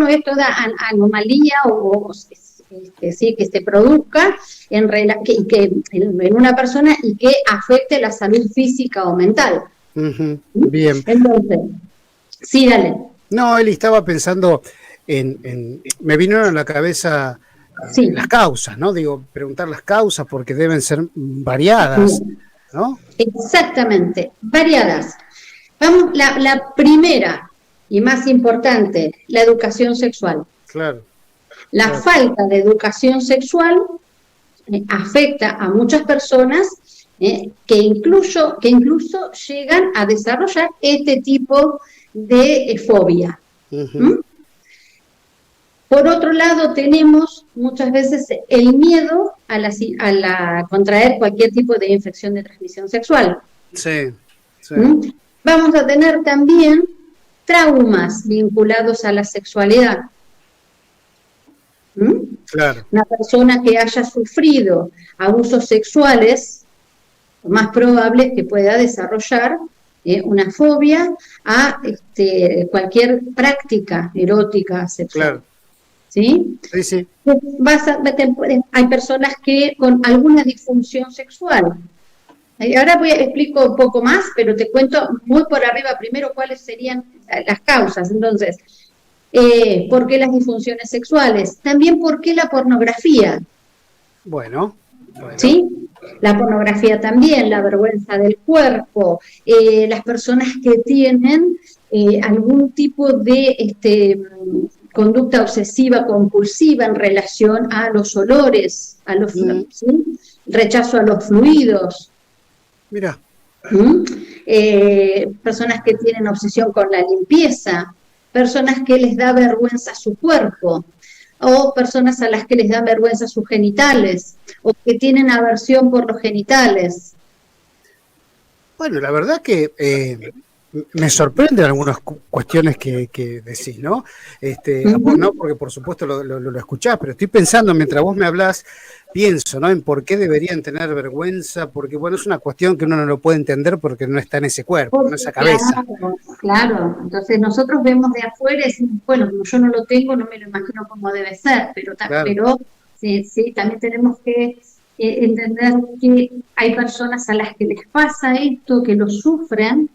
trastorno es toda anomalía o sí, que se produzca en una persona y que afecte la salud física o mental. Bien. Entonces, sí, dale. No, Eli, estaba pensando me vinieron a la cabeza Sí. las causas, ¿no? Digo, preguntar las causas porque deben ser variadas, ¿no? Exactamente, variadas. Vamos, la primera y más importante, la educación sexual. Claro. La falta de educación sexual afecta a muchas personas que incluso llegan a desarrollar este tipo de fobia. Por otro lado, tenemos muchas veces el miedo a contraer cualquier tipo de infección de transmisión sexual. Sí. Vamos a tener también traumas vinculados a la sexualidad. Claro. Una persona que haya sufrido abusos sexuales, lo más probable es que pueda desarrollar una fobia a cualquier práctica erótica sexual. Claro. ¿Sí? Sí. Hay personas que con alguna disfunción sexual. Ahora explico un poco más, pero te cuento muy por arriba primero cuáles serían las causas. Entonces, ¿por qué las disfunciones sexuales? También ¿por qué la pornografía? Bueno. ¿Sí? La pornografía también, la vergüenza del cuerpo, las personas que tienen algún tipo de conducta obsesiva compulsiva en relación a los olores, ¿sí? Rechazo a los fluidos. Mira. Personas que tienen obsesión con la limpieza, personas que les da vergüenza su cuerpo, o personas a las que les da vergüenza sus genitales, o que tienen aversión por los genitales. Bueno, la verdad que me sorprenden algunas cuestiones que decís, ¿no? A vos no, porque por supuesto lo escuchás, pero estoy pensando, mientras vos me hablás, pienso, ¿no? En por qué deberían tener vergüenza, porque, bueno, es una cuestión que uno no lo puede entender porque no está en ese cuerpo, en esa cabeza. Claro, entonces nosotros vemos de afuera y decimos, bueno, como yo no lo tengo, no me lo imagino cómo debe ser, pero sí, también tenemos que entender que hay personas a las que les pasa esto, que lo sufren,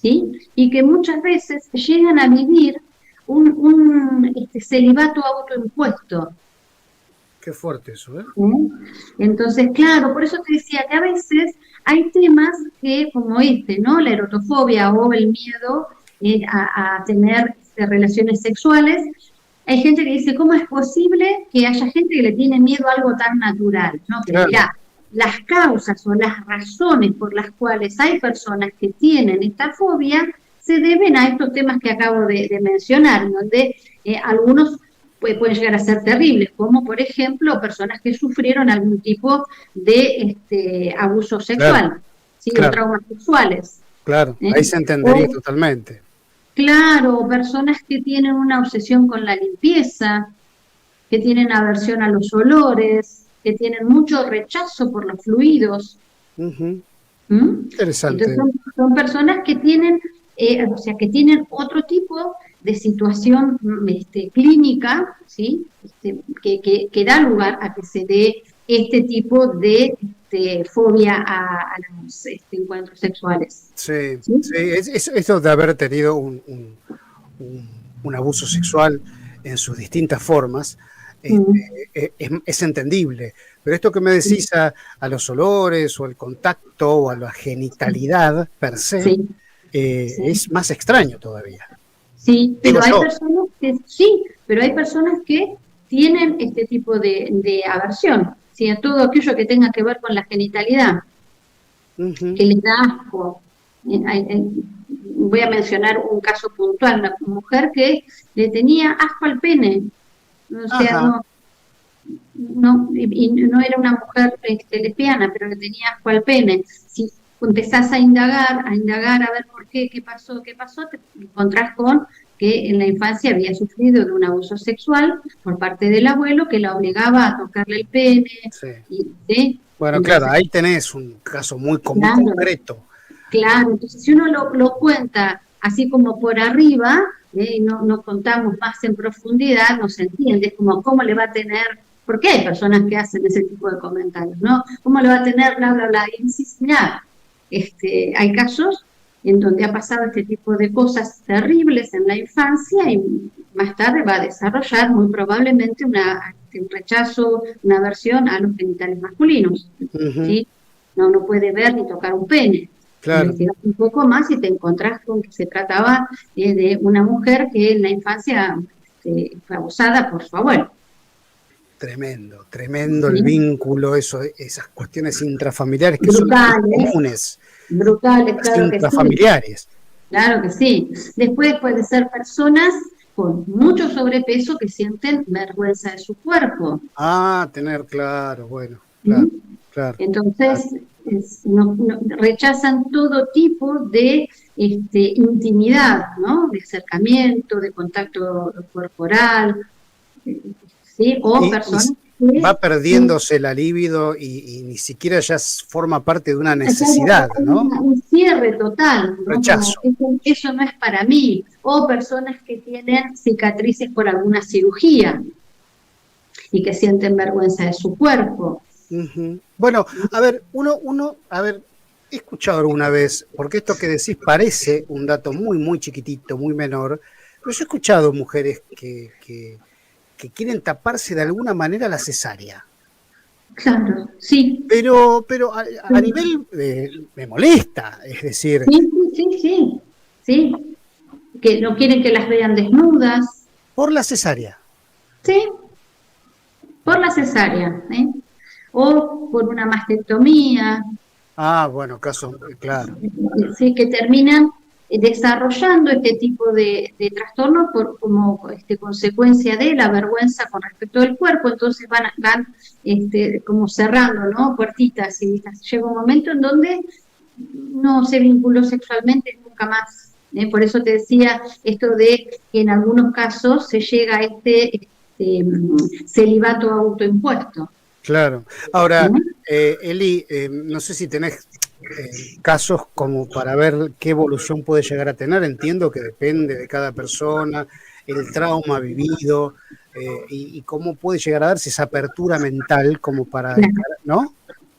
¿sí? Y que muchas veces llegan a vivir un celibato autoimpuesto. Qué fuerte eso, ¿eh? Entonces, claro, por eso te decía que a veces hay temas que, como ¿no? La erotofobia o el miedo a tener relaciones sexuales. Hay gente que dice, ¿cómo es posible que haya gente que le tiene miedo a algo tan natural? ¿No? Que mirá, las causas o las razones por las cuales hay personas que tienen esta fobia se deben a estos temas que acabo de mencionar, donde algunos pueden llegar a ser terribles, como por ejemplo personas que sufrieron algún tipo de abuso sexual, ¿sí? O traumas sexuales. Claro, ahí se entendería totalmente. Claro, personas que tienen una obsesión con la limpieza, que tienen aversión a los olores, que tienen mucho rechazo por los fluidos. Interesante. Entonces son personas que tienen, que tienen otro tipo de situación clínica, ¿sí? Que da lugar a que se dé este tipo de fobia a los encuentros sexuales. Sí. Eso de haber tenido un abuso sexual en sus distintas formas es entendible, pero esto que me decís a los olores o al contacto o a la genitalidad per se es más extraño todavía. Sí, pero hay personas que tienen este tipo de aversión, ¿sí? A todo aquello que tenga que ver con la genitalidad, que les da asco. Voy a mencionar un caso puntual, una mujer que le tenía asco al pene, o sea, y no era una mujer lesbiana, pero le tenía asco al pene. Si empezás a indagar, a ver por qué pasó, te encontrás con que en la infancia había sufrido de un abuso sexual por parte del abuelo que la obligaba a tocarle el pene. Bueno, entonces, claro, ahí tenés un caso muy concreto. Claro, entonces si uno lo cuenta así como por arriba, no contamos más en profundidad, no se entiende, es como cómo le va a tener, porque hay personas que hacen ese tipo de comentarios, ¿no? ¿Cómo le va a tener, bla, bla, bla? Y decís, mirá, hay casos en donde ha pasado este tipo de cosas terribles en la infancia y más tarde va a desarrollar muy probablemente un rechazo, una aversión a los genitales masculinos, ¿sí? No puede ver ni tocar un pene. Claro. Investigas un poco más y te encontrás con que se trataba de una mujer que en la infancia fue abusada por su abuelo. Tremendo, tremendo el ¿Sí? vínculo, esas cuestiones intrafamiliares que brutales, son muy comunes. Brutales, claro que sí. Intrafamiliares. Claro que sí. Después puede ser personas con mucho sobrepeso que sienten vergüenza de su cuerpo. Claro, bueno, claro. Claro. Entonces, rechazan todo tipo de intimidad, ¿no? De acercamiento, de contacto corporal, ¿sí? O personas que va perdiéndose la libido y ni siquiera ya forma parte de una necesidad, ¿no? Un cierre total, ¿no? Rechazo. Eso no es para mí. O personas que tienen cicatrices por alguna cirugía y que sienten vergüenza de su cuerpo. Bueno, a ver, he escuchado alguna vez, porque esto que decís parece un dato muy, muy chiquitito, muy menor, pero yo he escuchado mujeres que quieren taparse de alguna manera la cesárea. Claro, sí. Pero a nivel me molesta, es decir... Sí. Que no quieren que las vean desnudas. ¿Por la cesárea? Sí, por la cesárea, o por una mastectomía. Bueno, caso, claro. Sí, que terminan desarrollando este tipo de trastornos como consecuencia de la vergüenza con respecto al cuerpo, entonces van como cerrando, ¿no? Puertitas, y llega un momento en donde no se vinculó sexualmente nunca más. Por eso te decía esto de que en algunos casos se llega a celibato autoimpuesto. Claro. Ahora, Eli, no sé si tenés casos como para ver qué evolución puede llegar a tener. Entiendo que depende de cada persona, el trauma vivido y cómo puede llegar a darse esa apertura mental como para, ¿no?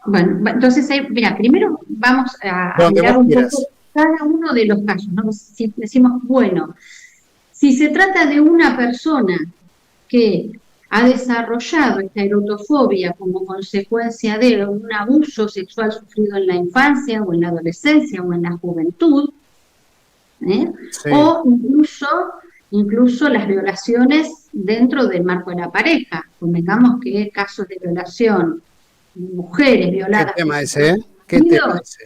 Bueno, entonces, mira, primero vamos a mirar un poco cada uno de los casos, ¿no? Si decimos, bueno, si se trata de una persona que ha desarrollado esta erotofobia como consecuencia de un abuso sexual sufrido en la infancia o en la adolescencia o en la juventud, sí. O incluso las violaciones dentro del marco de la pareja. Convengamos que casos de violación, mujeres violadas. ¿Qué tema ese? ¿Qué tema ese?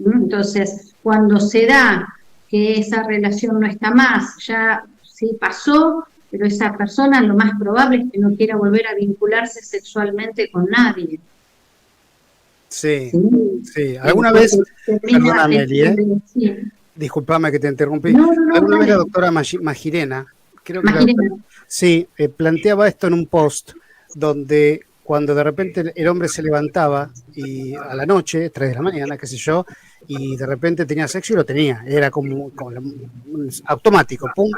Entonces, cuando se da que esa relación no está más, ya sí pasó, pero esa persona lo más probable es que no quiera volver a vincularse sexualmente con nadie. Sí. Alguna vez, perdóname, Eli, disculpame que te interrumpí, alguna vez la doctora Magirena, creo que planteaba esto en un post donde cuando de repente el hombre se levantaba y a la noche, 3 de la mañana, qué sé yo, y de repente tenía sexo y lo tenía, era como automático, pum,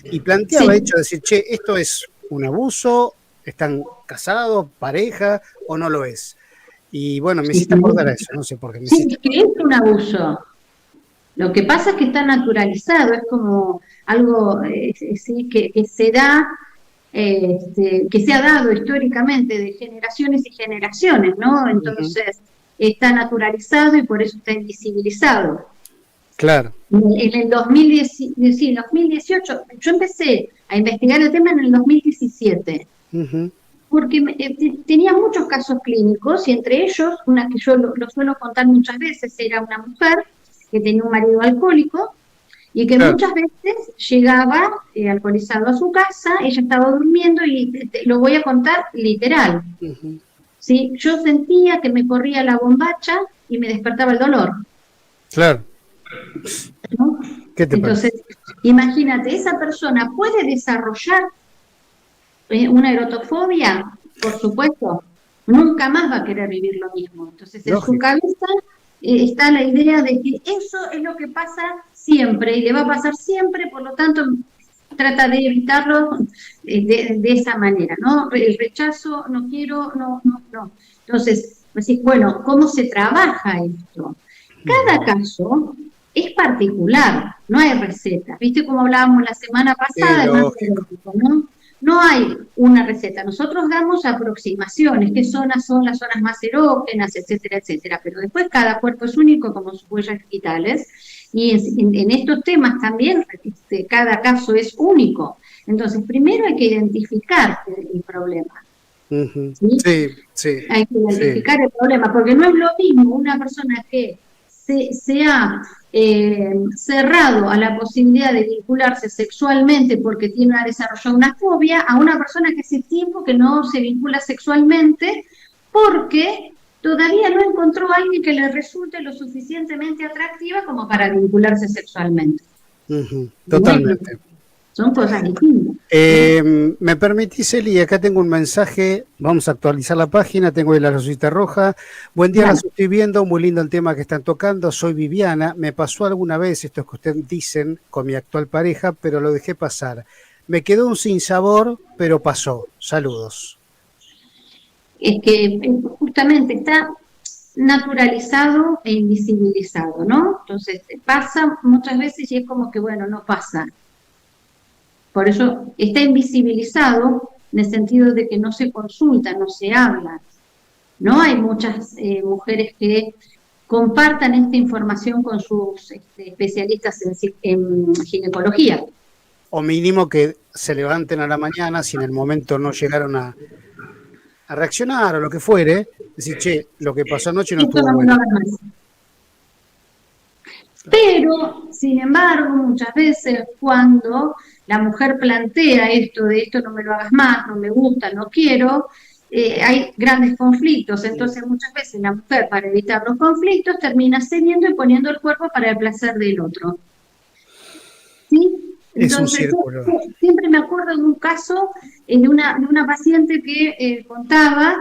y planteaba el hecho de decir, che, esto es un abuso, están casados, pareja, o no lo es. Y bueno, me hiciste acordar a eso, no sé por qué. Sí, que es un abuso. Lo que pasa es que está naturalizado, es como algo que se da, que se ha dado históricamente de generaciones y generaciones, ¿no? Entonces, está naturalizado y por eso está invisibilizado. Claro. En el 2018, yo empecé a investigar el tema en el 2017. Porque tenía muchos casos clínicos y entre ellos, una que yo lo suelo contar muchas veces, era una mujer que tenía un marido alcohólico y que muchas veces llegaba alcoholizado a su casa, ella estaba durmiendo y lo voy a contar literal. ¿Sí? Yo sentía que me corría la bombacha y me despertaba el dolor. Claro. ¿No? ¿Qué te Entonces, imagínate, esa persona puede desarrollar una erotofobia, por supuesto, nunca más va a querer vivir lo mismo. Entonces, en su cabeza está la idea de que eso es lo que pasa siempre y le va a pasar siempre, por lo tanto trata de evitarlo de esa manera, ¿no? El rechazo, no quiero, no, no, no. Entonces, decís, bueno, ¿cómo se trabaja esto? Cada caso es particular, no hay recetas. ¿Viste cómo hablábamos la semana pasada? Es más teórico, ¿no? No hay una receta. Nosotros damos aproximaciones, qué zonas son las zonas más erógenas, etcétera, etcétera. Pero después cada cuerpo es único como sus huellas digitales. Y en estos temas también cada caso es único. Entonces, primero hay que identificar el problema. ¿Sí? Sí, sí. Hay que identificar el problema, porque no es lo mismo una persona que se ha cerrado a la posibilidad de vincularse sexualmente porque ha desarrollado una fobia, a una persona que hace tiempo que no se vincula sexualmente porque todavía no encontró a alguien que le resulte lo suficientemente atractiva como para vincularse sexualmente. Totalmente. Son cosas distintas. Me permitís, Eli, acá tengo un mensaje, vamos a actualizar la página, tengo ahí la rosita roja. Buen día, las estoy viendo, muy lindo el tema que están tocando, soy Viviana, me pasó alguna vez esto que ustedes dicen con mi actual pareja, pero lo dejé pasar. Me quedó un sinsabor, pero pasó. Saludos. Es que justamente está naturalizado e invisibilizado, ¿no? Entonces pasa muchas veces y es como que, bueno, no pasa. Por eso está invisibilizado en el sentido de que no se consulta, no se habla. No hay muchas mujeres que compartan esta información con sus especialistas en ginecología. O mínimo que se levanten a la mañana si en el momento no llegaron a reaccionar o lo que fuere, decir, che, lo que pasó anoche no estuvo bueno. Pero, sin embargo, muchas veces cuando la mujer plantea esto de esto no me lo hagas más, no me gusta, no quiero, hay grandes conflictos. Entonces muchas veces la mujer, para evitar los conflictos, termina cediendo y poniendo el cuerpo para el placer del otro. ¿Sí? Entonces, es un círculo. Siempre me acuerdo de un caso de una paciente que contaba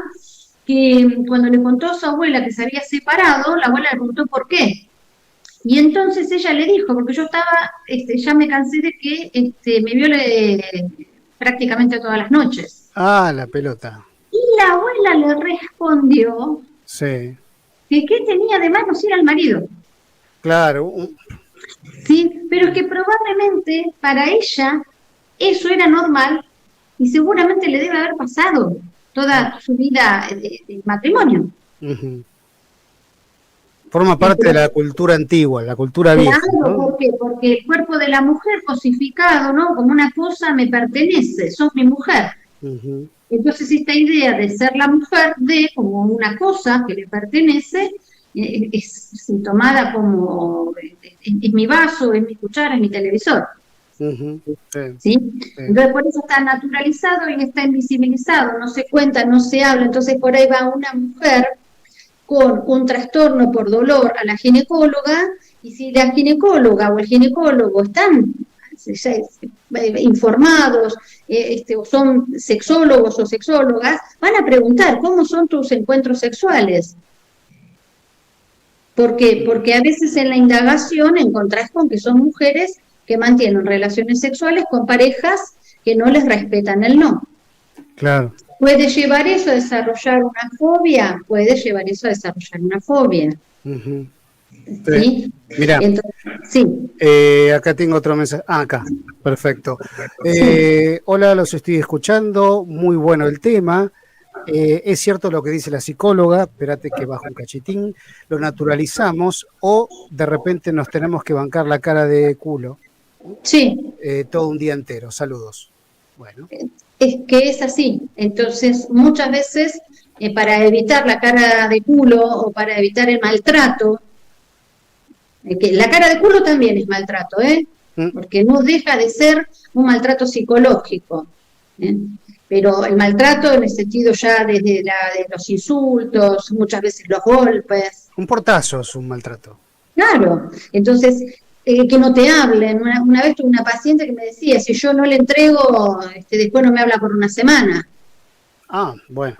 que cuando le contó a su abuela que se había separado, la abuela le preguntó por qué. Y entonces ella le dijo, porque yo estaba, ya me cansé de que me viole prácticamente todas las noches. Ah, la pelota. Y la abuela le respondió sí. que qué tenía de malo si era el marido. Claro. Sí, pero es que probablemente para ella eso era normal y seguramente le debe haber pasado toda su vida de matrimonio. Forma parte de la cultura antigua, la cultura vieja. Claro, ¿no? ¿por qué? Porque el cuerpo de la mujer cosificado, ¿no? Como una cosa me pertenece, sos mi mujer. Entonces esta idea de ser la mujer como una cosa que le pertenece es tomada como es mi vaso, es mi cuchara, es mi televisor. ¿Sí? Entonces por eso está naturalizado y está invisibilizado, no se cuenta, no se habla. Entonces por ahí va una mujer con un trastorno por dolor a la ginecóloga, y si la ginecóloga o el ginecólogo están informados, o son sexólogos o sexólogas, van a preguntar cómo son tus encuentros sexuales. Porque a veces en la indagación encontrás con que son mujeres que mantienen relaciones sexuales con parejas que no les respetan el no. Claro. ¿Puede llevar eso a desarrollar una fobia? Puede llevar eso a desarrollar una fobia. ¿Sí? Mira, sí. Acá tengo otro mensaje. Acá, perfecto. Hola, los estoy escuchando, muy bueno el tema. Es cierto lo que dice la psicóloga, espérate que bajo un cachitín, lo naturalizamos o de repente nos tenemos que bancar la cara de culo. Sí. Todo un día entero. Saludos. Bueno. Es que es así. Entonces, muchas veces, para evitar la cara de culo o para evitar el maltrato, que la cara de culo también es maltrato, porque no deja de ser un maltrato psicológico. Pero el maltrato en el sentido ya de los insultos, muchas veces los golpes. Un portazo es un maltrato. Claro. Entonces, que no te hablen. Una vez tuve una paciente que me decía, si yo no le entrego, después no me habla por una semana. Bueno.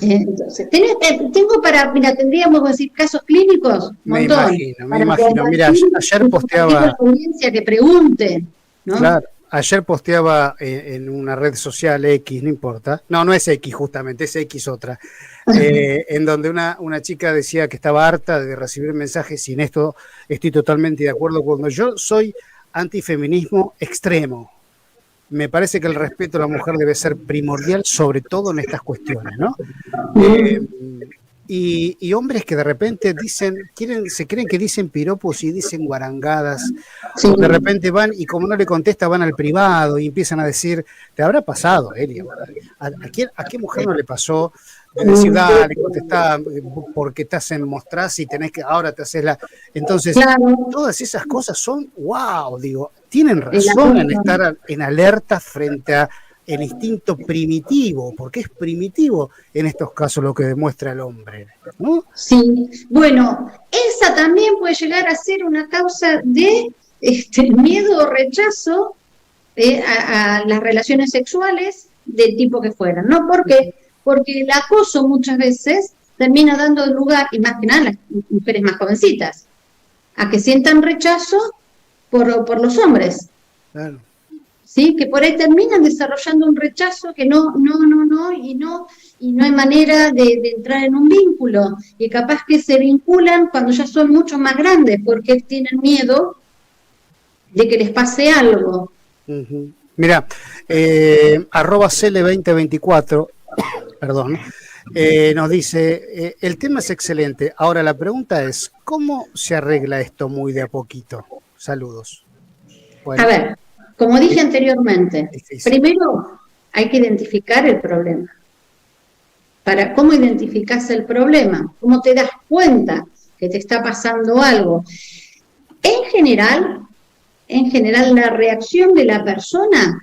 Entonces, tengo mira, tendríamos que decir casos clínicos, un montón. Me imagino. Mira, ayer posteaba... La audiencia que pregunte, ¿no? Claro, ayer posteaba en una red social X, no importa. No es X justamente, es X otra. En donde una chica decía que estaba harta de recibir mensajes y en esto estoy totalmente de acuerdo. Cuando yo soy antifeminismo extremo, me parece que el respeto a la mujer debe ser primordial, sobre todo en estas cuestiones, ¿no? Y hombres que de repente se creen que dicen piropos y dicen guarangadas, Sí. o de repente van y como no le contesta van al privado y empiezan a decir, ¿te habrá pasado, Elia? ¿A qué mujer no le pasó? De decir, dale, contestá, porque te hacen mostrar si tenés que, ahora te haces la... Entonces, Claro. todas esas cosas son, wow, digo, tienen razón en estar en alerta frente a el instinto primitivo, porque es primitivo en estos casos lo que demuestra el hombre, ¿no? Sí, bueno, esa también puede llegar a ser una causa de miedo o rechazo a las relaciones sexuales del tipo que fueran, ¿no? Porque el acoso muchas veces termina dando lugar, y más que nada las mujeres más jovencitas, a que sientan rechazo por los hombres. Claro. ¿Sí? Que por ahí terminan desarrollando un rechazo que no hay manera de entrar en un vínculo, y capaz que se vinculan cuando ya son mucho más grandes, porque tienen miedo de que les pase algo. Uh-huh. Mira, @cele2024, perdón, nos dice, el tema es excelente, ahora la pregunta es, ¿cómo se arregla esto muy de a poquito? Saludos. Bueno. A ver, como dije anteriormente, primero hay que identificar el problema. ¿Cómo identificás el problema? ¿Cómo te das cuenta que te está pasando algo? En general, la reacción de la persona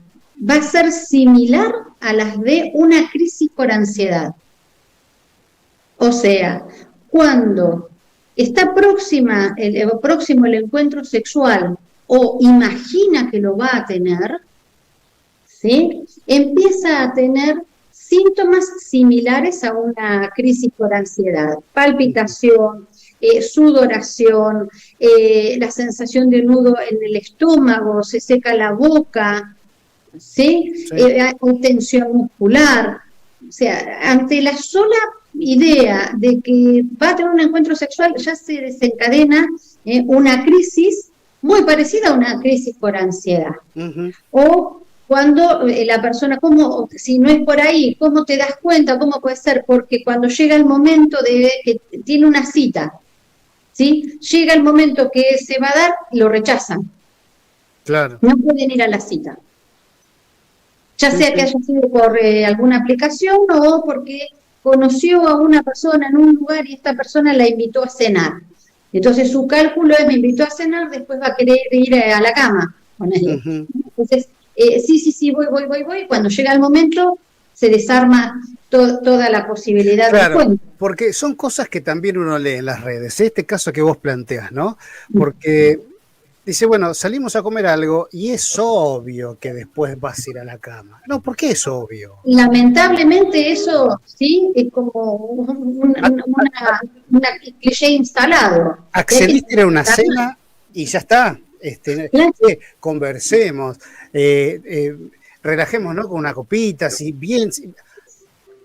va a ser similar a las de una crisis por ansiedad. O sea, cuando está próximo el encuentro sexual o imagina que lo va a tener, ¿sí? Empieza a tener síntomas similares a una crisis por ansiedad, palpitación, sudoración, la sensación de nudo en el estómago, se seca la boca, ¿sí? Hay tensión muscular. O sea, ante la sola idea de que va a tener un encuentro sexual, ya se desencadena una crisis muy parecida a una crisis por ansiedad. Uh-huh. O cuando la persona, si no es por ahí, ¿cómo te das cuenta? ¿Cómo puede ser? Porque cuando llega el momento de que tiene una cita, ¿sí? Llega el momento que se va a dar, lo rechazan. Claro. No pueden ir a la cita. Ya sea que haya sido por alguna aplicación o porque conoció a una persona en un lugar y esta persona la invitó a cenar. Entonces su cálculo es, me invitó a cenar, después va a querer ir a la cama con él. Uh-huh. Entonces, sí, voy. Cuando llega el momento, se desarma toda la posibilidad de encuentro. Porque son cosas que también uno lee en las redes. Este caso que vos planteas, ¿no? Porque dice, bueno, salimos a comer algo y es obvio que después vas a ir a la cama. No, ¿por qué es obvio? Lamentablemente eso, sí, es como una cliché instalado. Accediste a una cena y ya está. Conversemos, relajémonos con una copita, si bien,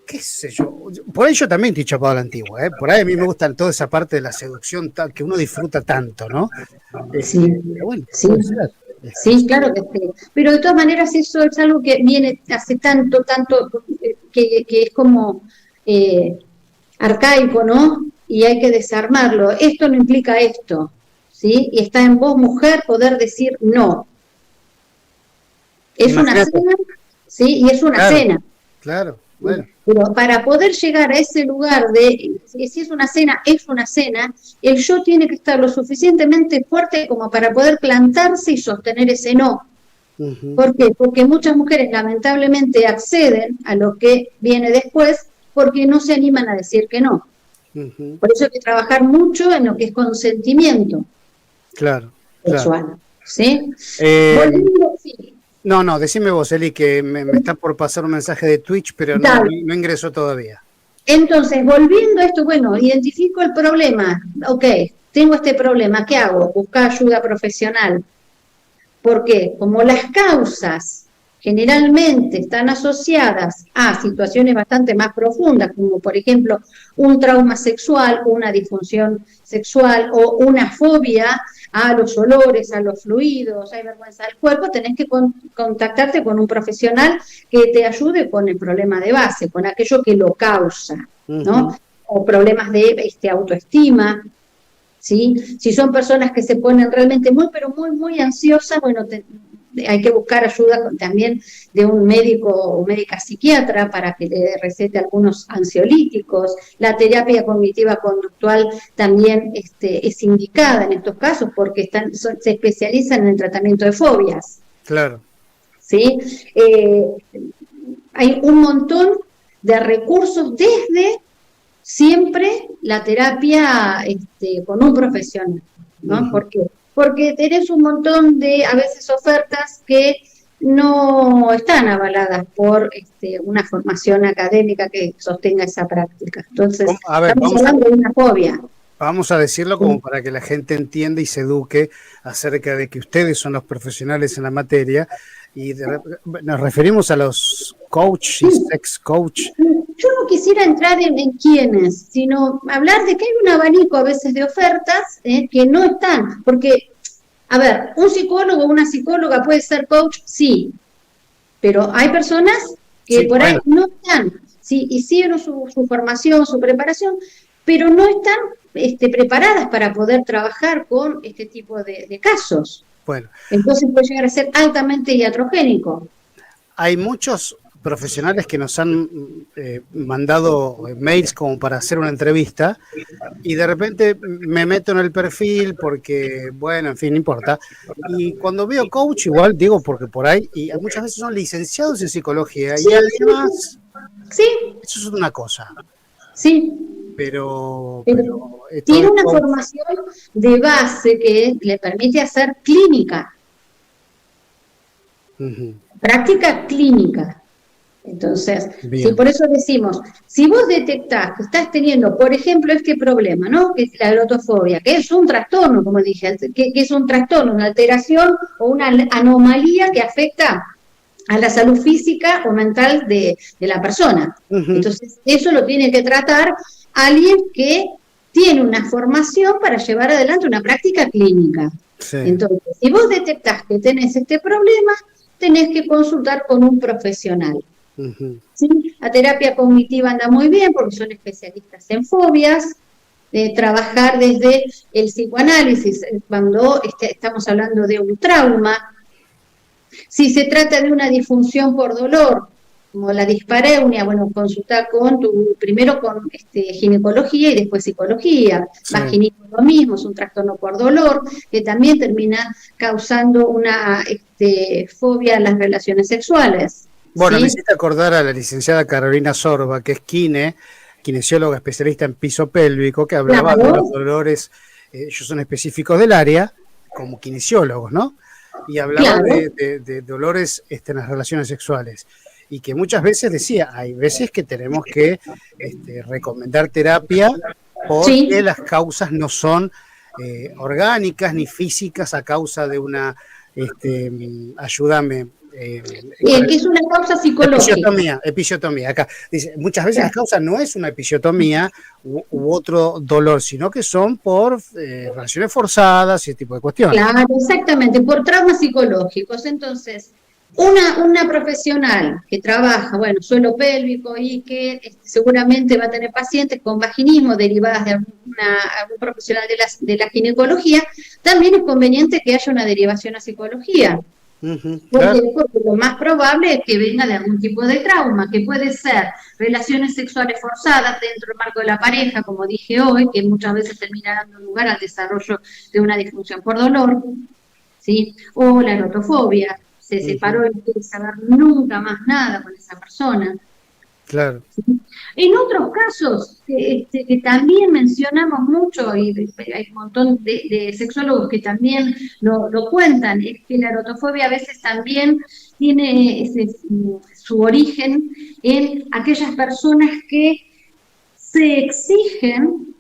qué sé yo, por ahí yo también estoy chapado a la antigua, por ahí a mí me gusta toda esa parte de la seducción que uno disfruta tanto, ¿no? Sí, pero bueno, sí, claro que sí, pero de todas maneras eso es algo que viene hace tanto, que es como arcaico, ¿no? Y hay que desarmarlo. Esto no implica esto. ¿Sí? Y está en vos, mujer, poder decir no. Es una cena, ¿sí? Y es una cena. Claro, bueno. Pero para poder llegar a ese lugar de, si es una cena, el yo tiene que estar lo suficientemente fuerte como para poder plantarse y sostener ese no. Uh-huh. ¿Por qué? Porque muchas mujeres lamentablemente acceden a lo que viene después porque no se animan a decir que no. Uh-huh. Por eso hay que trabajar mucho en lo que es consentimiento. Claro. Sexual, ¿sí? No, decime vos, Eli, que me está por pasar un mensaje de Twitch, pero no ingresó todavía. Entonces, volviendo a esto, bueno, identifico el problema. Ok, tengo este problema, ¿qué hago? Buscar ayuda profesional. ¿Por qué? Como las causas generalmente están asociadas a situaciones bastante más profundas, como por ejemplo un trauma sexual, una disfunción sexual o una fobia a los olores, a los fluidos, hay vergüenza del cuerpo, tenés que contactarte con un profesional que te ayude con el problema de base, con aquello que lo causa, ¿no? O problemas de autoestima, ¿sí? Si son personas que se ponen realmente muy ansiosas, bueno, hay que buscar ayuda también de un médico o médica psiquiatra para que le recete algunos ansiolíticos. La terapia cognitiva conductual también es indicada en estos casos porque se especializan en el tratamiento de fobias. Claro. ¿Sí? Hay un montón de recursos desde siempre la terapia con un profesional, ¿no? ¿Por qué? Porque tenés un montón de, a veces, ofertas que no están avaladas por una formación académica que sostenga esa práctica. Entonces, estamos hablando de una fobia. Vamos a decirlo como para que la gente entienda y se eduque acerca de que ustedes son los profesionales en la materia y nos referimos a los coach y sex coach. Yo no quisiera entrar en quiénes, sino hablar de que hay un abanico a veces de ofertas que no están, porque, a ver, un psicólogo o una psicóloga puede ser coach, sí, pero hay personas que por ahí no están, sí, hicieron su formación, su preparación, pero no están preparadas para poder trabajar con este tipo de casos. Bueno. Entonces puede llegar a ser altamente iatrogénico. Hay muchos profesionales que nos han mandado mails como para hacer una entrevista y de repente me meto en el perfil porque, bueno, en fin, no importa. Y cuando veo coach igual digo porque por ahí, y muchas veces son licenciados en psicología y además, eso es una cosa. Sí. Pero tiene una formación de base que le permite hacer clínica. Práctica clínica. Entonces, sí, por eso decimos, si vos detectás que estás teniendo, por ejemplo, este problema, ¿no? Que es la erotofobia, que es un trastorno, como dije, que es un trastorno, una alteración o una anomalía que afecta a la salud física o mental de la persona. Entonces, eso lo tiene que tratar alguien que tiene una formación para llevar adelante una práctica clínica. Sí. Entonces, si vos detectás que tenés este problema, tenés que consultar con un profesional. ¿Sí? La terapia cognitiva anda muy bien porque son especialistas en fobias, trabajar desde el psicoanálisis cuando estamos hablando de un trauma. Si se trata de una disfunción por dolor, como la dispareunia, bueno, consultar primero con ginecología y después psicología. Sí. Vaginismo lo mismo, es un trastorno por dolor, que también termina causando una fobia a las relaciones sexuales. Bueno, ¿sí? Me hiciste acordar a la licenciada Carolina Sorba, que es kinesióloga especialista en piso pélvico, que hablaba de los dolores, ellos son específicos del área, como kinesiólogos, ¿no? Y hablaba de dolores en las relaciones sexuales. Y que muchas veces decía, hay veces que tenemos que recomendar terapia porque las causas no son orgánicas ni físicas a causa de una, ayúdame. Que es una causa psicológica. Episiotomía. Acá dice, muchas veces la causa no es una episiotomía u otro dolor, sino que son por relaciones forzadas y ese tipo de cuestiones. Claro, exactamente, por traumas psicológicos. Entonces, una profesional que trabaja, bueno, suelo pélvico y que seguramente va a tener pacientes con vaginismo derivadas de algún profesional de la ginecología, también es conveniente que haya una derivación a psicología. Porque lo más probable es que venga de algún tipo de trauma, que puede ser relaciones sexuales forzadas dentro del marco de la pareja, como dije hoy, que muchas veces termina dando lugar al desarrollo de una disfunción por dolor, ¿sí? O la erotofobia, se separó y no quiere saber nunca más nada con esa persona. Claro. En otros casos, que también mencionamos mucho, y hay un montón de sexólogos que también lo cuentan, es que la erotofobia a veces también tiene su origen en aquellas personas que se exigen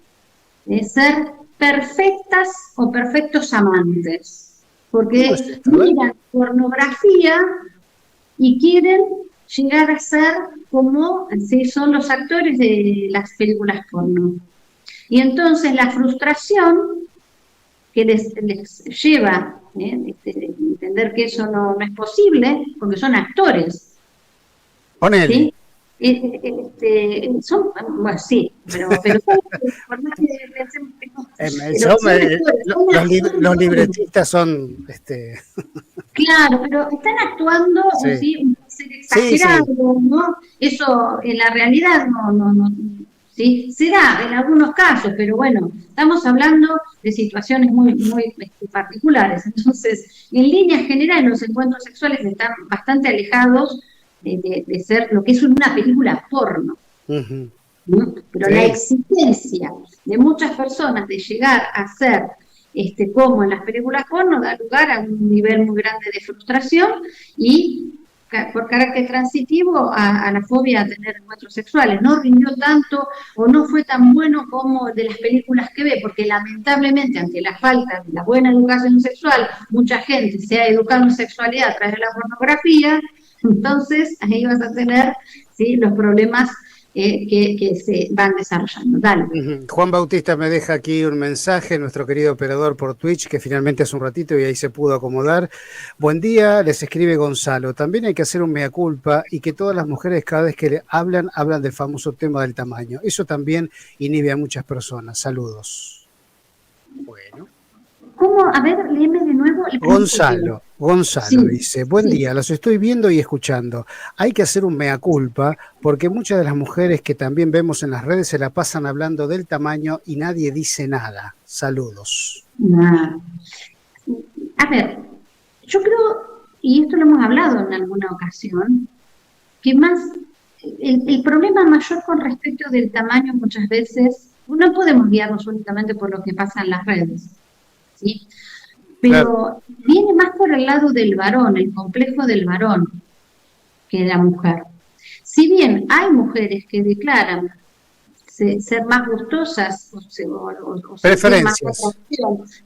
ser perfectas o perfectos amantes, porque miran pornografía y quieren llegar a ser como si son los actores de las películas porno. Y entonces la frustración que les lleva entender que eso no es posible, porque son actores. Ponele. ¿Sí? Son, bueno, sí, pero los libretistas son claro, pero están actuando, sí. ¿sí? Un ser exagerado, sí, sí. ¿No? Eso en la realidad no, ¿sí? Se da en algunos casos, pero bueno, estamos hablando de situaciones muy particulares. Entonces, en líneas generales, los encuentros sexuales están bastante alejados de ser lo que es una película porno. Uh-huh. ¿No? Pero sí, la exigencia de muchas personas de llegar a ser como en las películas porno da lugar a un nivel muy grande de frustración y por carácter transitivo a la fobia a tener encuentros sexuales. No rindió tanto o no fue tan bueno como de las películas que ve, porque lamentablemente ante la falta de la buena educación sexual, mucha gente se ha educado en sexualidad a través de la pornografía. Entonces ahí vas a tener, ¿sí?, los problemas que se van desarrollando. Dale. Juan Bautista me deja aquí un mensaje, nuestro querido operador por Twitch, que finalmente hace un ratito y ahí se pudo acomodar. Buen día, les escribe Gonzalo. También hay que hacer un mea culpa y que todas las mujeres cada vez que hablan del famoso tema del tamaño. Eso también inhibe a muchas personas. Saludos. Bueno. ¿Cómo? A ver, léeme de nuevo. Gonzalo sí, dice, buen día, los estoy viendo y escuchando. Hay que hacer un mea culpa porque muchas de las mujeres que también vemos en las redes se la pasan hablando del tamaño y nadie dice nada. Saludos. A ver, yo creo, y esto lo hemos hablado en alguna ocasión, que más el problema mayor con respecto del tamaño muchas veces, no podemos guiarnos únicamente por lo que pasa en las redes, ¿sí? Pero claro, viene más por el lado del varón, el complejo del varón, que de la mujer. Si bien hay mujeres que declaran ser más gustosas o preferencias. Más,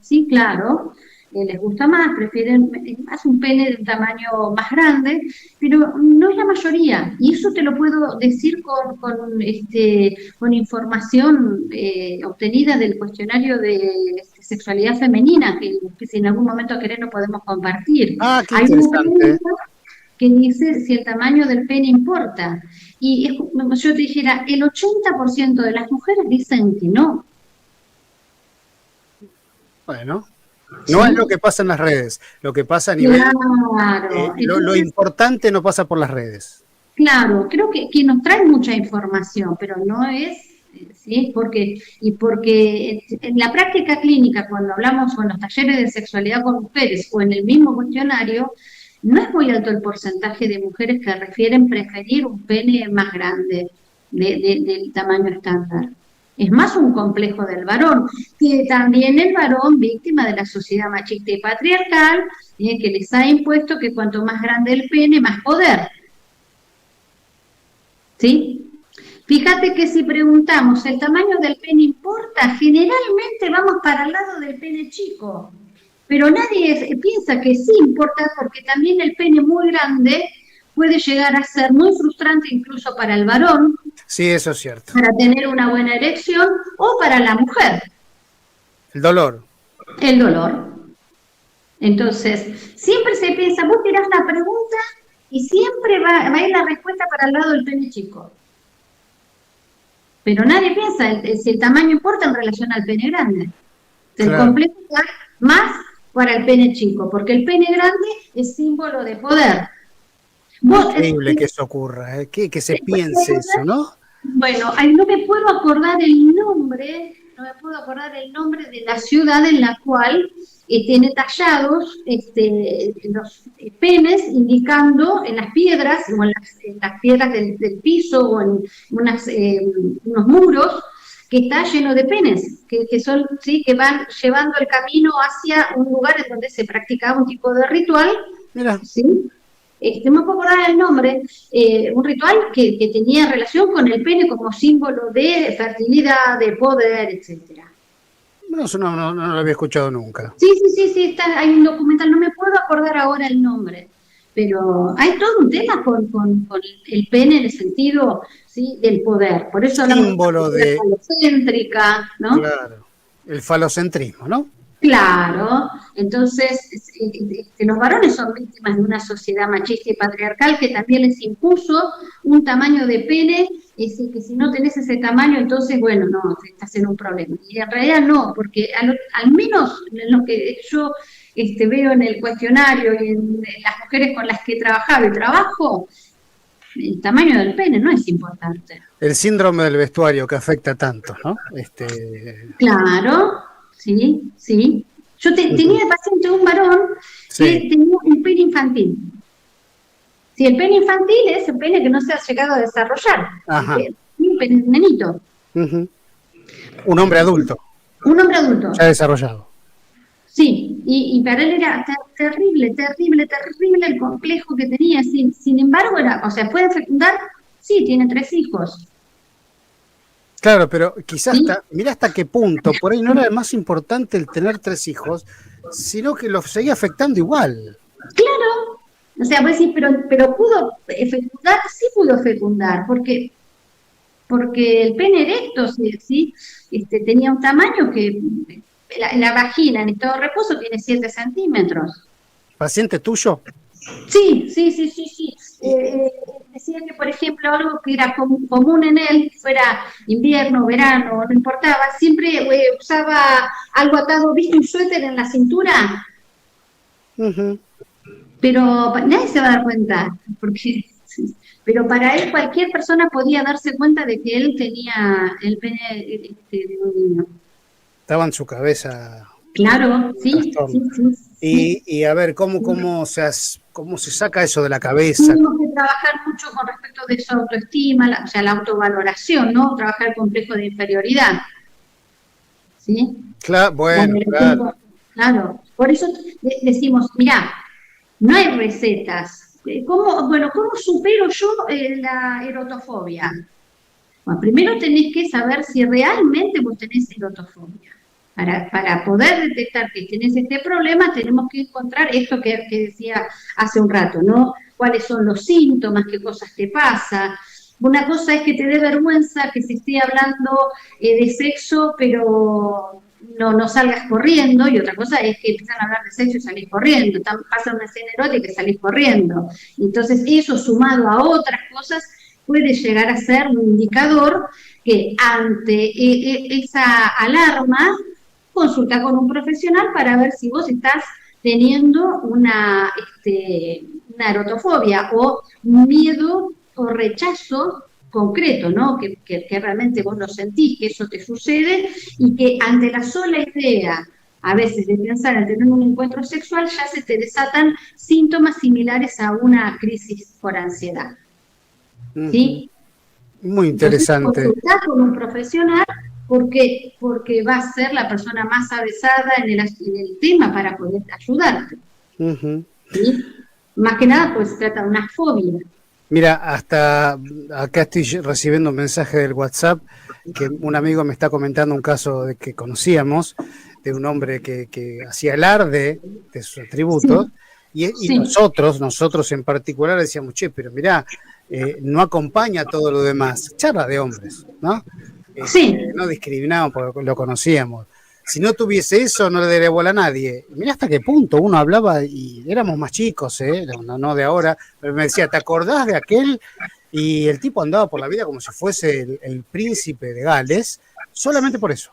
sí, claro, les gusta más, prefieren más un pene de un tamaño más grande, pero no es la mayoría. Y eso te lo puedo decir con información obtenida del cuestionario de sexualidad femenina, que si en algún momento querés lo podemos compartir. Ah, qué interesante. Que dice si el tamaño del pene importa. Y es como yo te dijera, el 80% de las mujeres dicen que no. Bueno, no es lo que pasa en las redes, lo que pasa a nivel... Claro. Lo importante no pasa por las redes. Claro, creo que nos trae mucha información, pero no es... ¿sí? Porque en la práctica clínica, cuando hablamos con los talleres de sexualidad con mujeres o en el mismo cuestionario, no es muy alto el porcentaje de mujeres que refieren preferir un pene más grande del tamaño estándar. Es más un complejo del varón, que también el varón, víctima de la sociedad machista y patriarcal, que les ha impuesto que cuanto más grande el pene, más poder. ¿Sí? Fíjate que si preguntamos, ¿el tamaño del pene importa? Generalmente vamos para el lado del pene chico. Pero nadie piensa que sí importa, porque también el pene muy grande puede llegar a ser muy frustrante incluso para el varón. Sí, eso es cierto. Para tener una buena erección o para la mujer. El dolor. El dolor. Entonces, siempre se piensa, vos tirás la pregunta y siempre va a ir la respuesta para el lado del pene chico. Pero nadie piensa si el tamaño importa en relación al pene grande. El claro, complejo está más para el pene chico, porque el pene grande es símbolo de poder. Increíble que eso ocurra, que se piense eso, ¿no? Bueno, no me puedo acordar el nombre no me puedo acordar el nombre de la ciudad en la cual tiene tallados los penes indicando en las piedras, o en las piedras del piso, o en unos muros, que está lleno de penes, que son, sí, que van llevando el camino hacia un lugar en donde se practicaba un tipo de ritual. Mira. ¿Sí? No me puedo acordar el nombre, un ritual que tenía relación con el pene como símbolo de fertilidad, de poder, etcétera. No, eso no lo había escuchado nunca. Sí, hay un documental, no me puedo acordar ahora el nombre, pero hay todo un tema con el pene en el sentido, ¿sí?, del poder. Por eso hablamos Símbolo de falocéntrica, ¿no? Claro, el falocentrismo, ¿no? Claro, entonces los varones son víctimas de una sociedad machista y patriarcal que también les impuso un tamaño de pene, es decir, que si no tenés ese tamaño, entonces, bueno, no, estás en un problema. Y en realidad no, porque al menos en lo que yo veo en el cuestionario y en las mujeres con las que he trabajado y trabajo, el tamaño del pene no es importante. El síndrome del vestuario que afecta tanto, ¿no? Claro. Sí. Yo tenía de paciente un varón que tenía un pene infantil. Si el pene infantil es el pene que no se ha llegado a desarrollar. Un pene nenito. Un hombre adulto. Un hombre adulto. Ya desarrollado. Sí, y para él era terrible el complejo que tenía. Sin embargo, ¿puede fecundar? Sí, tiene 3 hijos. Claro, pero quizás mirá hasta qué punto, por ahí no era más importante el tener 3 hijos, sino que los seguía afectando igual. Claro, o sea, pues sí, pero pudo fecundar, sí pudo fecundar, porque el pene erecto, sí, tenía un tamaño que la vagina en estado de reposo tiene 7 centímetros. ¿Paciente tuyo? Sí. Decía que, por ejemplo, algo que era común en él, fuera invierno, verano, no importaba, siempre usaba algo atado, ¿viste? Un suéter en la cintura. Pero nadie se va a dar cuenta, pero para él cualquier persona podía darse cuenta de que él tenía el pene de un niño. Estaba en su cabeza. Claro, sí. Y a ver, ¿cómo se saca eso de la cabeza? Tenemos que trabajar mucho con respecto de su autoestima, la autovaloración, ¿no? Trabajar el complejo de inferioridad. ¿Sí? Claro, bueno, claro. Por eso decimos, mirá, no hay recetas. ¿Cómo supero yo la erotofobia? Bueno, primero tenés que saber si realmente vos tenés erotofobia. Para poder detectar que tenés este problema, tenemos que encontrar esto que decía hace un rato, ¿no? ¿Cuáles son los síntomas? ¿Qué cosas te pasa? Una cosa es que te dé vergüenza que se esté hablando de sexo, pero no salgas corriendo, y otra cosa es que empiezan a hablar de sexo y salís corriendo. Pasa una escena erótica y salís corriendo. Entonces, eso sumado a otras cosas puede llegar a ser un indicador que ante esa alarma, consulta con un profesional para ver si vos estás teniendo una erotofobia o miedo o rechazo concreto, ¿no? Que realmente vos lo sentís, que eso te sucede, y que ante la sola idea, a veces, de pensar en tener un encuentro sexual, ya se te desatan síntomas similares a una crisis por ansiedad. ¿Sí? Muy interesante. Entonces, consultar con un profesional porque va a ser la persona más avesada en el tema para poder ayudarte. ¿Sí? Más que nada, pues se trata de una fobia. Mira, hasta acá estoy recibiendo un mensaje del WhatsApp que un amigo me está comentando un caso de que conocíamos, de un hombre que hacía alarde de sus atributos, y nosotros en particular decíamos, che, pero mirá, no acompaña todo lo demás. Charla de hombres, ¿no? No discriminamos porque lo conocíamos. Si no tuviese eso, no le daría bola a nadie. Mirá hasta qué punto uno hablaba, y éramos más chicos, no de ahora, pero me decía, ¿te acordás de aquel? Y el tipo andaba por la vida como si fuese el príncipe de Gales, solamente por eso.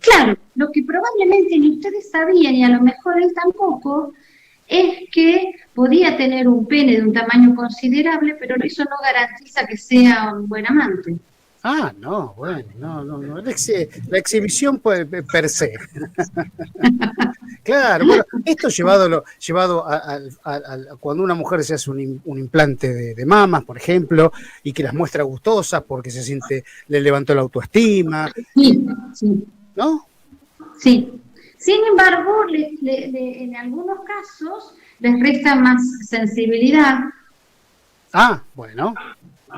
Claro, lo que probablemente ni ustedes sabían, y a lo mejor él tampoco, es que podía tener un pene de un tamaño considerable, pero eso no garantiza que sea un buen amante. Ah, no, bueno, no. La exhibición per se. Claro, bueno, esto llevado a cuando una mujer se hace un implante de mamas, por ejemplo, y que las muestra gustosas porque se siente, le levantó la autoestima, Sí, sí. ¿no? Sí. Sin embargo, en algunos casos les resta más sensibilidad, Ah, bueno.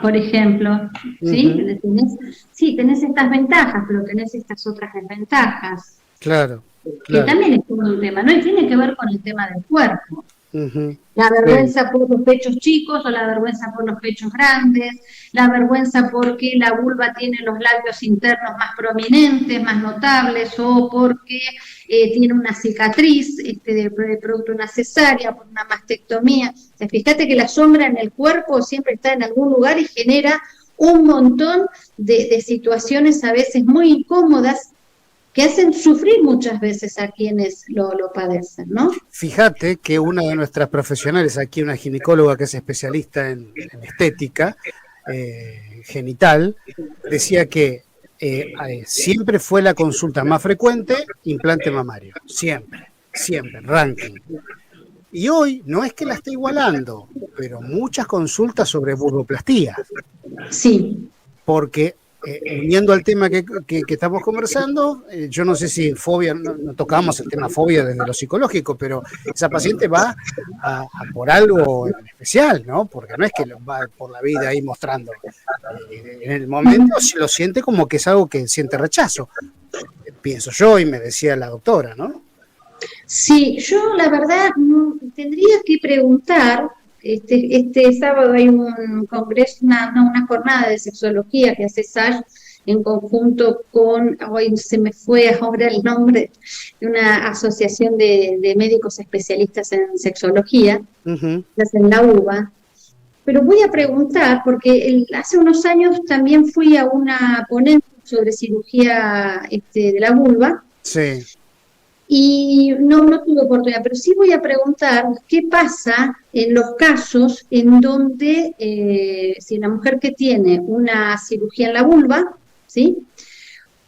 por ejemplo, ¿sí? Uh-huh. Sí, tenés estas ventajas, pero tenés estas otras desventajas, Claro, que claro. también es un tema, ¿no? Y tiene que ver con el tema del cuerpo. Uh-huh. La Sí. vergüenza por los pechos chicos o la vergüenza por los pechos grandes, la vergüenza porque la vulva tiene los labios internos más prominentes, más notables, o porque tiene una cicatriz de producto de una cesárea, por una mastectomía. O sea, fíjate que la sombra en el cuerpo siempre está en algún lugar y genera un montón de situaciones a veces muy incómodas que hacen sufrir muchas veces a quienes lo padecen, ¿no? Fíjate que una de nuestras profesionales aquí, una ginecóloga que es especialista en estética genital, decía que siempre fue la consulta más frecuente implante mamario, siempre, ranking. Y hoy no es que la esté igualando, pero muchas consultas sobre vulvoplastía. Sí. Porque uniendo al tema que estamos conversando, yo no sé si fobia, no tocamos el tema fobia desde lo psicológico, pero esa paciente va a por algo en especial, ¿no? Porque no es que va por la vida ahí mostrando. En el momento se lo siente como que es algo que siente rechazo, pienso yo, y me decía la doctora, ¿no? Sí, yo la verdad tendría que preguntar, este sábado hay un congreso, una jornada de sexología que hace SASH en conjunto con, hoy se me fue ahora el nombre, de una asociación de médicos especialistas en sexología, Uh-huh. en la UBA, pero voy a preguntar, porque hace unos años también fui a una ponencia sobre cirugía de la vulva, Sí. y no tuve oportunidad, pero sí voy a preguntar qué pasa en los casos en donde si la mujer que tiene una cirugía en la vulva, ¿sí?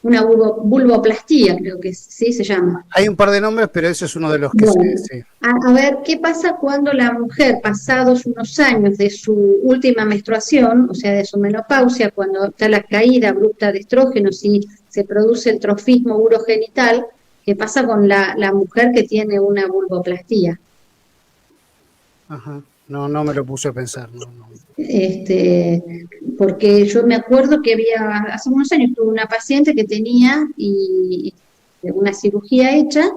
Una vulvoplastía, creo que sí se llama. Hay un par de nombres, pero ese es uno de los que Bueno, sí. a ver, ¿qué pasa cuando la mujer, pasados unos años de su última menstruación, o sea, de su menopausia, cuando está la caída abrupta de estrógenos y se produce el trofismo urogenital, qué pasa con la mujer que tiene una vulvoplastía? Ajá. No me lo puse a pensar, no. Porque yo me acuerdo que hace unos años tuve una paciente que tenía una cirugía hecha,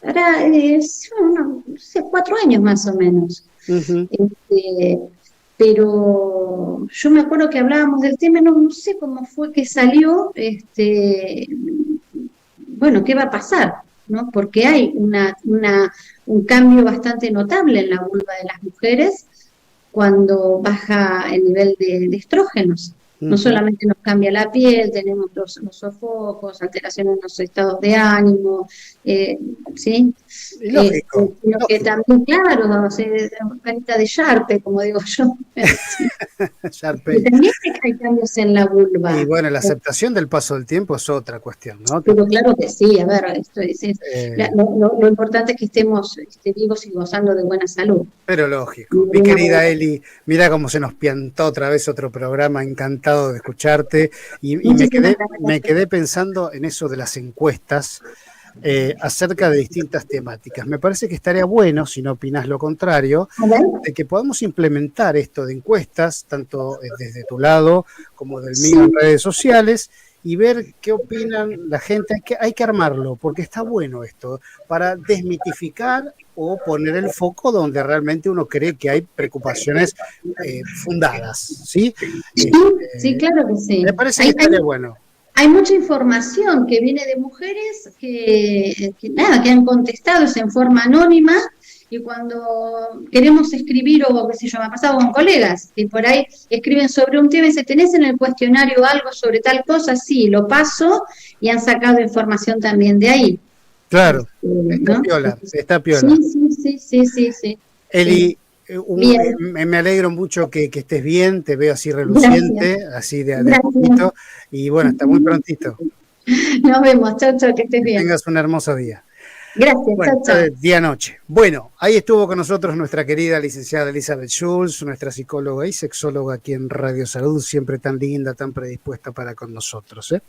ahora no sé, 4 años más o menos. Uh-huh. Pero yo me acuerdo que hablábamos del tema, no sé cómo fue que salió, bueno, ¿qué va a pasar? ¿No? Porque hay un cambio bastante notable en la vulva de las mujeres cuando baja el nivel de estrógenos. No solamente nos cambia la piel, tenemos los sofocos, alteraciones en los estados de ánimo, ¿sí? Lógico, Sino que lógico. también, claro, carita de Sharpe, como digo yo. Y también hay cambios en la vulva. Y bueno, la aceptación del paso del tiempo es otra cuestión, ¿no? Pero claro que sí, a ver, lo importante es que estemos vivos y gozando de buena salud. Pero lógico. Mi querida Eli, mira cómo se nos piantó otra vez otro programa, encantado de escucharte. Y me quedé pensando en eso de las encuestas acerca de distintas temáticas. Me parece que estaría bueno, si no opinas lo contrario, de que podamos implementar esto de encuestas, tanto desde tu lado como del mío en redes sociales, y ver qué opinan la gente. Hay que armarlo, porque está bueno esto, para desmitificar o poner el foco donde realmente uno cree que hay preocupaciones fundadas, ¿sí? Sí, claro que sí. Me parece que estaría bueno. Hay mucha información que viene de mujeres que han contestado en forma anónima, y cuando queremos escribir, o qué sé yo, me ha pasado con colegas que por ahí escriben sobre un tema y dicen, ¿tenés en el cuestionario algo sobre tal cosa? Sí, lo paso, y han sacado información también de ahí. Claro, está piola. Sí. Eli, Bien. Me alegro mucho que estés bien, te veo así reluciente, Gracias. así de poquito, y bueno, hasta muy prontito. Nos vemos, chao, chao, que estés Que bien. tengas un hermoso día. Gracias, Bueno, chao, chao. día-noche. Bueno, ahí estuvo con nosotros nuestra querida licenciada Elizabeth Schulz, nuestra psicóloga y sexóloga aquí en Radio Salud, siempre tan linda, tan predispuesta para con nosotros, ¿eh?